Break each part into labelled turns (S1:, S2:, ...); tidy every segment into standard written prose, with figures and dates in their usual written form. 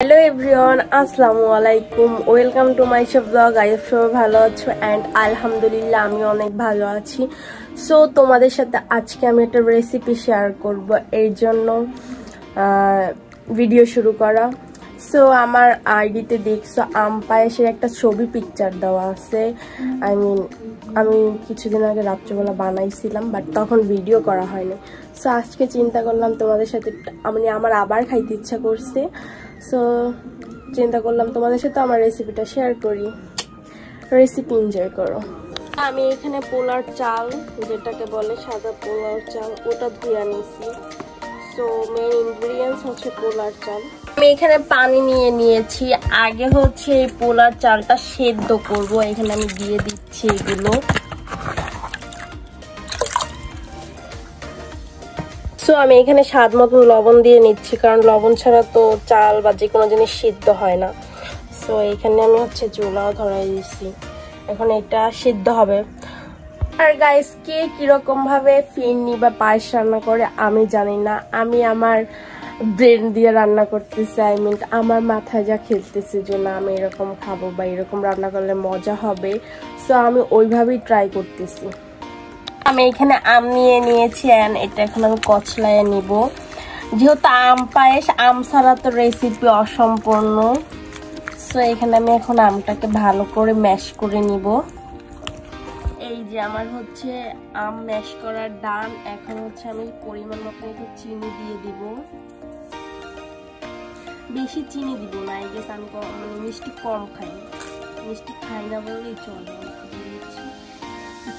S1: Hello everyone, আসসালামু আলাইকুম, welcome to my blog. I hope সবাই ভালো আছো অ্যান্ড আলহামদুলিল্লাহ আমি অনেক ভালো আছি। সো তোমাদের সাথে আজকে আমি একটা রেসিপি শেয়ার করব, এর জন্য ভিডিও শুরু করা। সো আমার আইডিতে দেখছো আম পায়েসের একটা ছবি পিকচার দেওয়া আছে। আমি কিছুদিন আগে রাত্রেবেলা বানাইছিলাম, বাট তখন ভিডিও করা হয়নি। সো আজকে চিন্তা করলাম তোমাদের সাথে, আমার আবার খাইতে ইচ্ছা করছে। সো চিন্তা করলাম তোমাদের সাথে আমার রেসিপিটা শেয়ার করি, রেসিপি এনজয় করো। আমি এখানে পোলার চাল, যেটাকে বলে সাদা পোলার চাল, ওটা ধুয়ে নিয়েছি। সো মেইন ইনগ্রিডিয়েন্টস হচ্ছে পোলার চাল। আমি এখানে পানি নিয়ে নিয়েছি। আগে হচ্ছে এই পোলার চালটা সেদ্ধ করব। এখানে আমি দিয়ে দিচ্ছি এগুলো। সো আমি এখানে স্বাদ মতন লবণ দিয়ে নিচ্ছি, কারণ লবণ ছাড়া তো চাল বা যে কোনো জিনিস সিদ্ধ হয় না। সো এখানে আমি হচ্ছে চুলাও ধরাই দিচ্ছি, এখন এটা সিদ্ধ হবে। আর গাইস, কে কিরকম ভাবে ফিরনি বা পায়েস রান্না করে আমি জানি না, আমি আমার ব্রেন দিয়ে রান্না করতেছি। আমার মাথায় যা খেলতেছে যে না আমি এরকম খাবো বা এরকম রান্না করলে মজা হবে। সো আমি ওইভাবেই ট্রাই করতেছি। আমি এখানে আম নিয়ে নিয়েছি, এটা এখন আমি কচলায় নিব। যেহেতু আম পায়েস, আম ছাড়া তো রেসিপি অসম্পূর্ণ। সো এখানে আমি এখন আমটাকে ভালো করে ম্যাশ করে নিব। এই যে আমার হচ্ছে আম ম্যাশ করার ডান। এখন হচ্ছে আমি পরিমাণ মতো একটু চিনি দিয়ে দিব। বেশি চিনি দিব না, এই যে আমি মিষ্টি কম খাই, মিষ্টি খাই না বলেই চলে।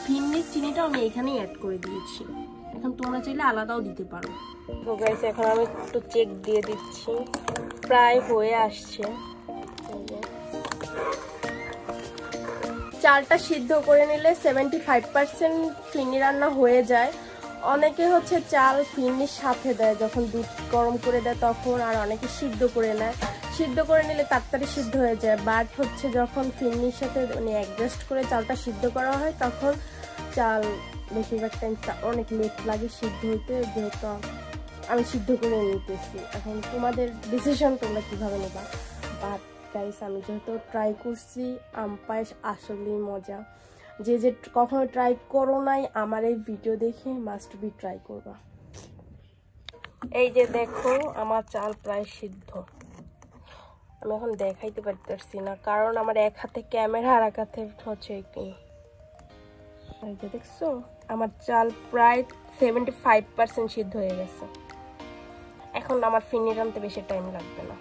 S1: ফিরনির চিনিটা আমি এখানেই অ্যাড করে দিয়েছি, এখন তোমরা চাইলে আলাদাও দিতে পারো। তো গাইস, এখন আমি একটু চেক দিয়ে দিচ্ছি, প্রায় হয়ে আসছে। চালটা সিদ্ধ করে নিলে 75% ফিরনি রান্না হয়ে যায়। অনেকে হচ্ছে চাল ফিরনির সাথে দেয়, যখন দুধ গরম করে দেয় তখন, আর অনেকে সিদ্ধ করে নেয়। সিদ্ধ করে নিলে তাড়াতাড়ি সিদ্ধ হয়ে যায়, বাট হচ্ছে যখন ফিরনির সাথে অ্যাডজাস্ট করে চালটা সিদ্ধ করা হয় তখন চাল বেশিরভাগ টাইম অনেক লেট লাগে সিদ্ধ হইতে। যেহেতু আমি সিদ্ধ করে নিতেছি, এখন তোমাদের ডিসিশন, তোমরা কিভাবে নেবা। বাট গাইস, আমি যেহেতু ট্রাই করছি, আম পায়েস আসলেই মজা। যে কখনো ট্রাই করো নাই, আমার এই ভিডিও দেখে মাস্ট বি ট্রাই করবা। এই যে দেখো, আমার চাল প্রায় সিদ্ধ। আমি এখন দেখাইতে পারতেছি না, কারণ আমার এক হাতে ক্যামেরা আর এক হাতে হচ্ছে কি। এই যে দেখছো, আমার চাল প্রায় 75% সিদ্ধ হয়ে গেছে। এখন আমার ফিরনি রানতে বেশি টাইম লাগবে না।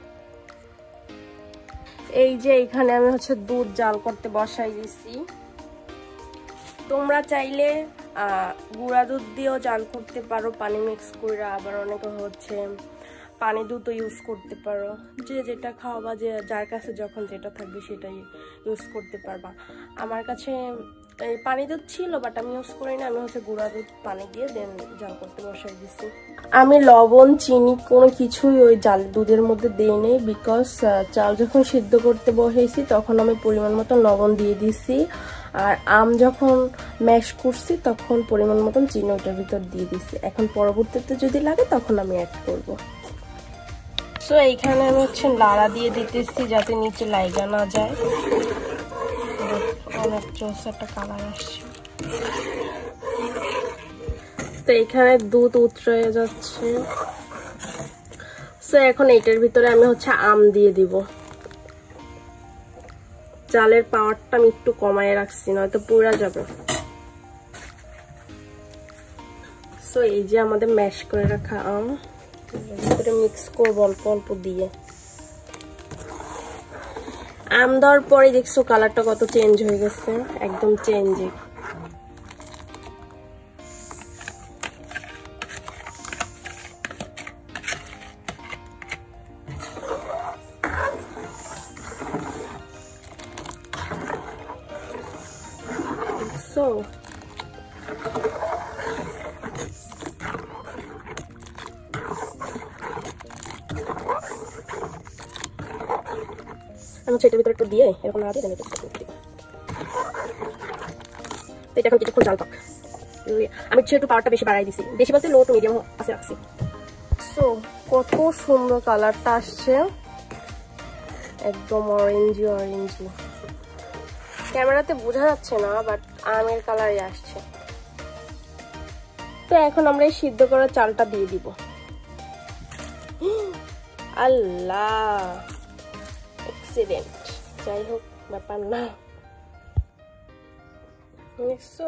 S1: এই যে এখানে আমি হচ্ছে দুধ জাল করতে বসাই দিছি। তোমরা চাইলে গুঁড়া দুধ দিয়েও জাল করতে পারো, পানি মিক্স করে। আবার অনেকে হচ্ছে পানি দুধও ইউজ করতে পারো, যে যেটা খাওয়া, যে যার কাছে যখন যেটা থাকবে সেটাই ইউজ করতে পারবা। আমার কাছে এই পানি দুধ ছিল, বাট আমি ইউজ করি না। আমি হচ্ছে গুঁড়া দুধ পানি দিয়ে দেন জাল করতে বসাই দিছি। আমি লবণ, চিনি কোনো কিছুই ওই জাল দুধের মধ্যে দিই নেই, বিকজ চাল যখন সিদ্ধ করতে বসাইছি তখন আমি পরিমাণ মতো লবণ দিয়ে দিছি। আর আম যখন ম্যাশ করছি তখন পরিমাণ মতন চিনি ওটার ভিতর দিয়ে দিছি। এখন পরবর্তীতে যদি লাগে তখন আমি অ্যাড করব। সো এইখানে আমি হচ্ছে লাড়া দিয়ে দিতেছি, যাতে নিচে লাইগা না যায়। অনেক জোস একটা কালার আসছে। তো এখানে দুধ উতরে যাচ্ছে। সো এখন এইটার ভিতরে আমি হচ্ছে আম দিয়ে দিব। চালের পাওয়ারটা আমি একটু কমায় রাখছি, নয়তো পুড়া যাবে। সো এই যে আমাদের ম্যাশ করে রাখা আম, ভিতরে মিক্স করবো অল্প অল্প দিয়ে। আম দেওয়ার পরে দেখছো কালারটা কত চেঞ্জ হয়ে গেছে, একদম চেঞ্জিং। সো আমি সেটার ভিতরে একটু দিয়ে এরকম না দিয়ে দেন। এটা এখন কিছুক্ষণ জাল পাক। আমি একটু পাওয়ারটা বেশি বাড়াই দিছি, বেশি বলতে লো টু মিডিয়াম আছে রাখছি। সো কত সুন্দর কালারটা আসছে। একদম অরেঞ্জি অরেঞ্জি, ক্যামেরাতে বোঝা যাচ্ছে না বাট আমের কালারই আসছে। তো এখন আমরা এই সিদ্ধ করা চালটা দিয়ে দিব। আল্লাহ, এক্সিডেন্ট, যাই হোক ব্যাপার না। দেখছো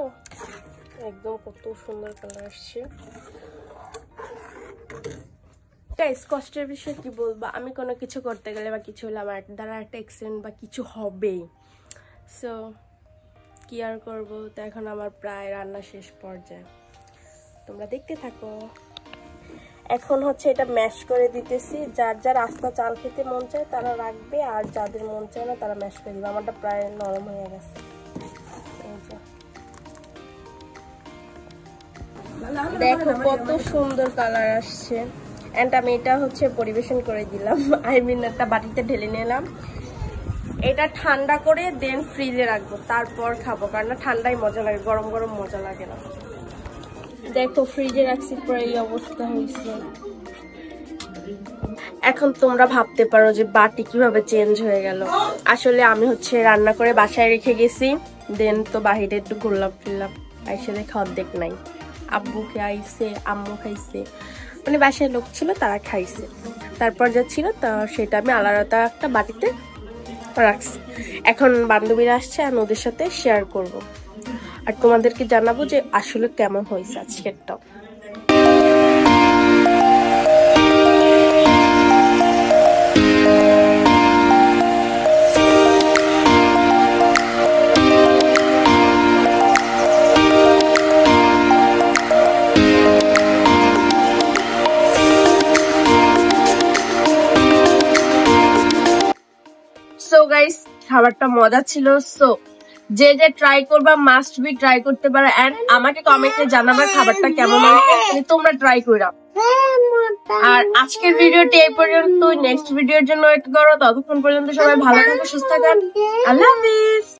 S1: একদম কত সুন্দর কালার আসছে। গাইস, কষ্টের বিষয় কি বলবো, আমি কোনো কিছু করতে গেলে বা কিছু হলে আমার দ্বারা একটা অ্যাক্সিডেন্ট বা কিছু হবেই। সো কি আর করবো। তো এখন আমার প্রায় রান্না শেষ পর্যায়ে, তোমরা দেখতে থাকো। এখন হচ্ছে এটা ম্যাশ করে দিতেছি। যার যার আস্তা চাল খেতে মন চায় তারা রাখবে, আর যাদের মন চায় না তারা ম্যাশ করে দিবে। আমারটা প্রায় নরম হয়ে গেছে। দেখো কত সুন্দর কালার আসছে। এন্ড আমি এটা হচ্ছে পরিবেশন করে দিলাম, আই মিন একটা বাটিতে ঢেলে নিলাম। এটা ঠান্ডা করে দেন ফ্রিজে রাখবো, তারপর খাবো, কারণ ঠান্ডাই মজা লাগে, গরম গরম মজা লাগে না। দেখো ফ্রিজে রাখছি, পরে এই অবস্থা হয়েছে। এখন তোমরা ভাবতে পারো যে বাটি কিভাবে চেঞ্জ হয়ে গেল। আসলে আমি হচ্ছে রান্না করে বাসায় রেখে গেছি, দেন তো বাহিরে একটু ঘুরলাম ফিরলাম, আইসে দেখে অর্ধেক নাই। আব্বু খাইছে, আম্মু খাইছে, মানে বাসায় লোক ছিল তারা খাইছে। তারপর যা ছিল তা সেটা আমি আলাদা একটা বাটিতে রাখছি। এখন বান্ধবীরা আসছে, আমি ওদের সাথে শেয়ার করব আর তোমাদেরকে জানাবো যে আসলে কেমন হয়েছে আজকেরটা। সো গাইস, খাবারটা মজা ছিল। সো যে যে ট্রাই করবা মাস্ট বি ট্রাই করতে পারো, এন্ড আমাকে কমেন্টে জানাবা খাবারটা কেমন হয়েছে, তোমরা ট্রাই করো। আর আজকের ভিডিওটি এই পর্যন্ত, নেক্সট ভিডিওর জন্য ওয়েট করো। ততক্ষণ পর্যন্ত সবাই ভালো থাকো, সুস্থ থাকুন। আল্লাহ হাফেজ।